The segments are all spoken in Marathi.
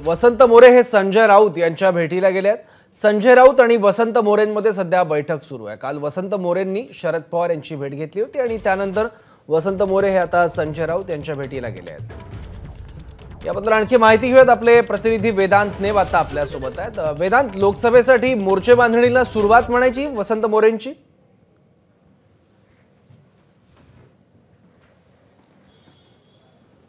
वसंत मोरे हे संजय राऊत यांच्या भेटीला गेले आहेत। संजय राऊत आणि वसंत मोरेंमध्ये सध्या बैठक सुरू आहे। काल वसंत मोरेंनी शरद पवार यांची भेट घेतली होती आणि त्यानंतर वसंत मोरे हे आता संजय राऊत यांच्या भेटीला गेले आहेत। याबद्दल आणखी माहिती घेऊयात, आपले प्रतिनिधी वेदांत नेव आता आपल्या सोबत आहेत। वेदांत, लोकसभेसाठी मोर्चे बांधणीला सुरुवात म्हणायची वसंत मोरेंची?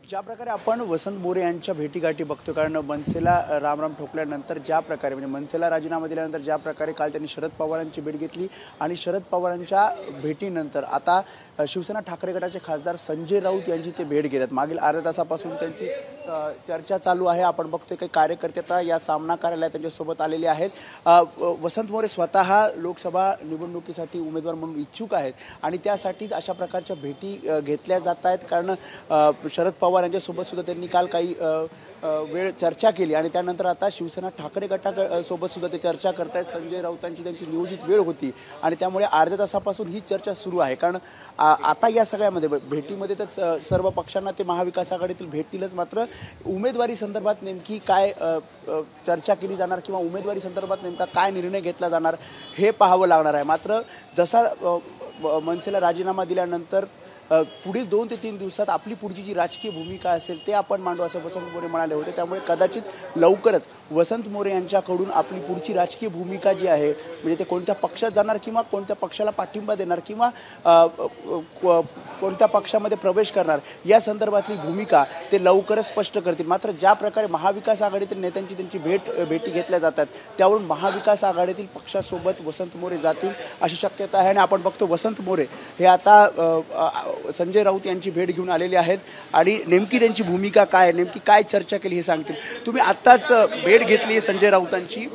ज्या प्रकारे आपण वसंत मोरे यांच्या भेटीगाठी बघतो, कारण मनसेला रामराम ठोकल्यानंतर ज्या प्रकारे म्हणजे मनसेला राजीनामा दिल्यानंतर ज्या प्रकारे काल त्यांनी शरद पवारांची भेट घेतली आणि शरद पवारांच्या भेटीनंतर आता शिवसेना ठाकरे गटाचे खासदार संजय राऊत यांची ते भेट घेतात। मागील अर्ध्या तासापासून त्यांची चर्चा चालू आहे। आपण बघतोय काही कार्यकर्ते आता या सामना कार्यालयात त्यांच्यासोबत आलेले आहेत। वसंत मोरे स्वतः लोकसभा निवडणुकीसाठी उमेदवार म्हणून इच्छुक आहेत आणि त्यासाठीच अशा प्रकारच्या भेटी घेतल्या जात आहेत, कारण शरद पवार यांच्यासोबत सुद्धा त्यांनी काल काही वेळ चर्चा केली आणि त्यानंतर आता शिवसेना ठाकरे गटासोबत सुद्धा ते चर्चा करतायत। संजय राऊतांची त्यांची नियोजित वेळ होती आणि त्यामुळे अर्ध्या तासापासून ही चर्चा सुरू आहे, कारण आता या सगळ्यामध्ये भेटीमध्ये तर सर्व पक्षांना ते महाविकास आघाडीतील भेटतीलच, मात्र उमेदवारी संदर्भात नेमकी काय चर्चा केली जाणार किंवा उमेदवारी संदर्भात नेमका काय निर्णय घेतला जाणार हे पाहावं लागणार आहे। मात्र जसा मनसेला राजीनामा दिल्यानंतर पुढील 2 ते 3 दिवसात आपली पुढची जी राजकीय भूमिका असेल ते आपण मांडू असं वसंत मोरे म्हणाले होते। त्यामुळे कदाचित लवकरच वसंत मोरे यांच्याकडून आपली पुढची राजकीय भूमिका जी आहे, म्हणजे ते कोणत्या पक्षात जाणार किंवा कोणत्या पक्षाला पाठिंबा देणार किंवा कोणत्या पक्षामध्ये प्रवेश करणार या संदर्भातली भूमिका ते लवकरच स्पष्ट करतील। मात्र ज्या प्रकारे महाविकास आघाडीतील नेत्यांची त्यांची भेटी घेतल्या जातात त्यावरून महाविकास आघाडीतील पक्षासोबत वसंत मोरे जातील अशी शक्यता आहे। आणि आपण बघतो वसंत मोरे हे आता संजय राऊत यांची भेट घेऊन आलेले आहेत आणि नेमकी त्यांची भूमिका काय, नेमकी काय चर्चा केली हे सांगतील। तुम्ही आत्ताच भेट घेतली संजय राऊतांची,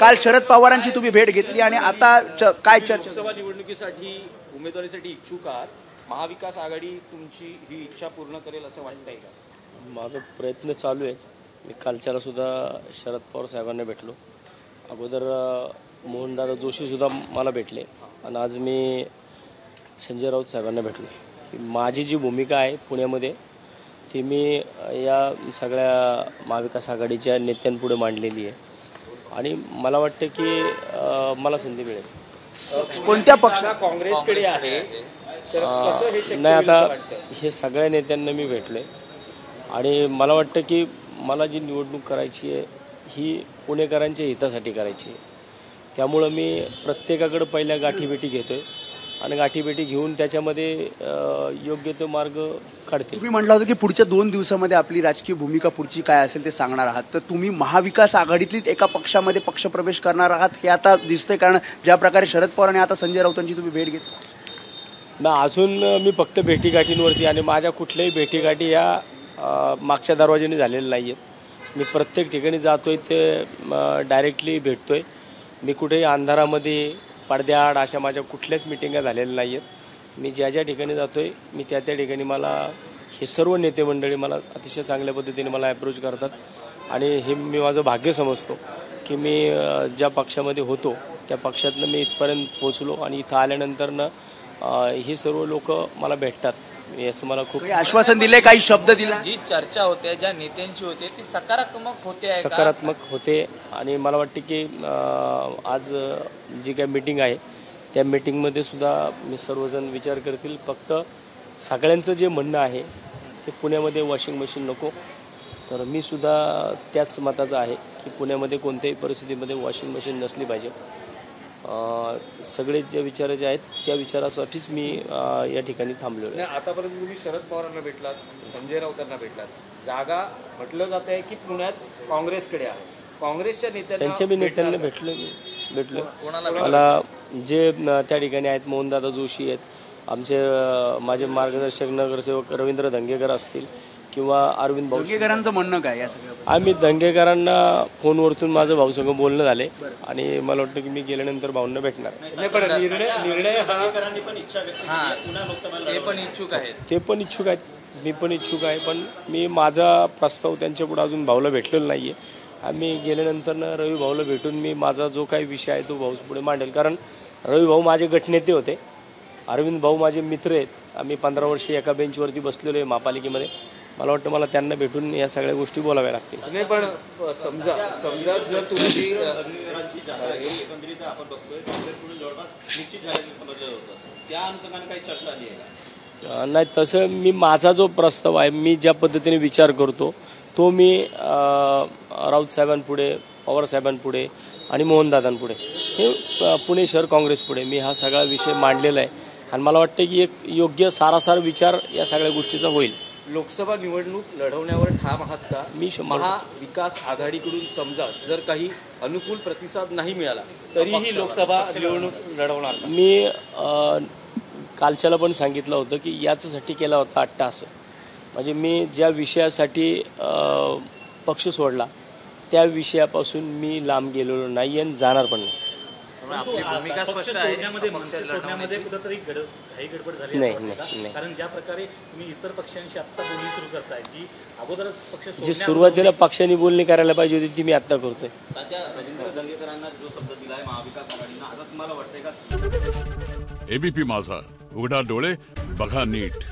काल शरद पवारांची तुम्ही भेट घेतली आणि आता काय चर्चा? लोकसभा निवडणुकीसाठी उमेदवारीसाठी इच्छुक आहात, महाविकास आघाडी तुमची ही इच्छा पूर्ण करेल असं वाटतंय का? माझा प्रयत्न चालू आहे। मी कालच्याला सुद्धा शरद पवार साहेबांना भेटलो, अगोदर मोहनदादा जोशी सुद्धा मला भेटले आणि आज मी संजय राऊत साहेबांना भेटलो। माझी जी भूमिका आहे पुण्यामध्ये ती मी या सगळ्या महाविकास आघाडीच्या नेत्यांपुढे मांडलेली आहे आणि मला वाटतं की मला संधी मिळेल। कोणत्या पक्षाला? काँग्रेसकडे आहे तर कसं हे शक्य नाही, आता होईल असं वाटतं? हे सगळ्या नेत्यांना मी भेटले आणि मला वाटतं की मला जी निवडणूक करायची आहे ही पुणेकरांच्या हितासाठी करायची आहे। त्यामुळं मी प्रत्येकाकडे पहिल्या गाठीभेटी घेतोय आणि गाठीभेटी घेऊन त्याच्यामध्ये योग्य तो मार्ग काढते। तुम्ही म्हटलं होतं की पुढच्या 2 दिवसामध्ये आपली राजकीय भूमिका पुढची काय असेल ते सांगणार आहात, तर तुम्ही महाविकास आघाडीतलीच एका पक्षामध्ये पक्षप्रवेश करणार आहात हे आता दिसतंय, कारण ज्या प्रकारे शरद पवार आणि आता संजय राऊतांची तुम्ही भेट घेतली ना। अजून मी फक्त भेटीगाठींवरती आणि माझ्या कुठल्याही भेटीगाठी या मागच्या दरवाजाने झालेल्या नाही आहेत। मी प्रत्येक ठिकाणी जातोय ते डायरेक्टली भेटतोय। मी कुठेही अंधारामध्ये पडद्याआड अशा माझ्या कुठल्याच मिटिंगा झालेल्या नाही आहेत। मी ज्या ठिकाणी जातोय मी त्या ठिकाणी मला हे सर्व नेते मंडळी मला अतिशय चांगल्या पद्धतीने मला अप्रोच करतात आणि हे मी माझं भाग्य समजतो की मी ज्या पक्षामध्ये होतो त्या पक्षातनं मी इथपर्यंत पोचलो आणि इथं आल्यानंतरनं हे सर्व लोक मला भेटतात। याचं मला खूप आश्वासन दिले, काही शब्द दिला। जी चर्चा होते ज्या नेत्यांची होते ती सकारात्मक होते, सकारात्मक होते आणि मला वाटते की आज जी काही मीटिंग आहे त्या मीटिंगमध्ये सुद्धा मी सर्वजण विचार करतील। फक्त सगळ्यांचं जे म्हणणं आहे ते पुण्यामध्ये वॉशिंग मशीन नको, तर मी सुद्धा त्याच मताचा आहे की पुण्यामध्ये कोणत्याही परिस्थितीमध्ये वॉशिंग मशीन नसली पाहिजे। सगळे जे विचार जे आहेत त्या विचारासाठीच मी या ठिकाणी थांबलो आहे। आतापर्यंत तुम्ही शरद पवारांना भेटलात, संजय राऊतांना भेटलात, जागा म्हटलं जात आहे की पुण्यात काँग्रेसकडे आहे, काँग्रेसच्या त्यांच्या बी नेत्यांना भेटलो मला जे त्या ठिकाणी आहेत। मोहनदादा जोशी आहेत, आमचे माझे मार्गदर्शक नगरसेवक रवींद्र धंगेकर असतील किंवा अरविंद भाऊ। दंगेकरांचं म्हणणं काय या सगळ्या? आम्ही दंगेकरांना फोनवरतून माझं भाऊसंग बोलणं झाले आणि मला वाटतं की मी गेल्यानंतर भाऊंना भेटणार। नाही, पण निर्णय ते पण इच्छुक आहेत, ते पण इच्छुक आहेत, मी पण इच्छुक आहे, पण मी माझा प्रस्ताव त्यांच्यापुढे अजून भाऊला भेटलेला नाही आहे। आम्ही गेल्यानंतर रवी भाऊला भेटून मी माझा जो काही विषय आहे तो भाऊपुढे मांडेल, कारण रवी भाऊ माझे गटनेते होते, अरविंद भाऊ माझे मित्र आहेत. आम्ही 15 वर्ष एका बेंचवरती बसलेलो आहे महापालिकेमध्ये. मला वाटतं मला त्यांना भेटून या सगळ्या गोष्टी बोलाव्या लागतील. नाही पण समजा जर तुमची एकंदरीत आपण बघतोय काँग्रेस पुढे जवळपास निश्चित झाल्याचं समजलं होतं, त्या अनुषंगाने काही चर्चा आली आहे का? नाही, तसं मी माझा जो प्रस्ताव आहे, मी ज्या पद्धतीने विचार करतो तो मी राऊत साहेबांपुढे, पवार साहेबांपुढे आणि मोहनदादांपुढे, हे पुणे शहर काँग्रेसपुढे मी हा सगळा विषय मांडलेला आहे आणि मला वाटतं की एक योग्य सारासार विचार या सगळ्या गोष्टीचा होईल. लोकसभा निवडणूक लढवण्यावर ठाम आहात का? मी महाविकास आघाडीकडून समजा जर काही अनुकूल प्रतिसाद नाही मिळाला तरीही लोकसभा निवडणूक लढवणार का? मी कालच्याला पण सांगितलं होतं की याच्यासाठी केला होता अट्टाहास. म्हणजे मी ज्या विषयासाठी पक्ष सोडला त्या विषयापासून मी लांब गेलेलो नाही आणि जाणार पण नाही. आपली भूमिका स्पष्ट आहे. कुठेतरी घाई गडबड झाली नाही. कारण ज्या प्रकारे तुम्ही इतर पक्षांशी आता बोलणी सुरू करताय जी अगोदरच पक्ष जी सुरुवातीला पक्षांनी बोलणी करायला पाहिजे होती ती मी आता करतोय. तात्या रवींद्र दंगेकरांना जो शब्द दिलाय महाविकास आघाडीनं, आता तुम्हाला वाटतंय का? एबीपी माझा, उघडा डोळे बघा नीट.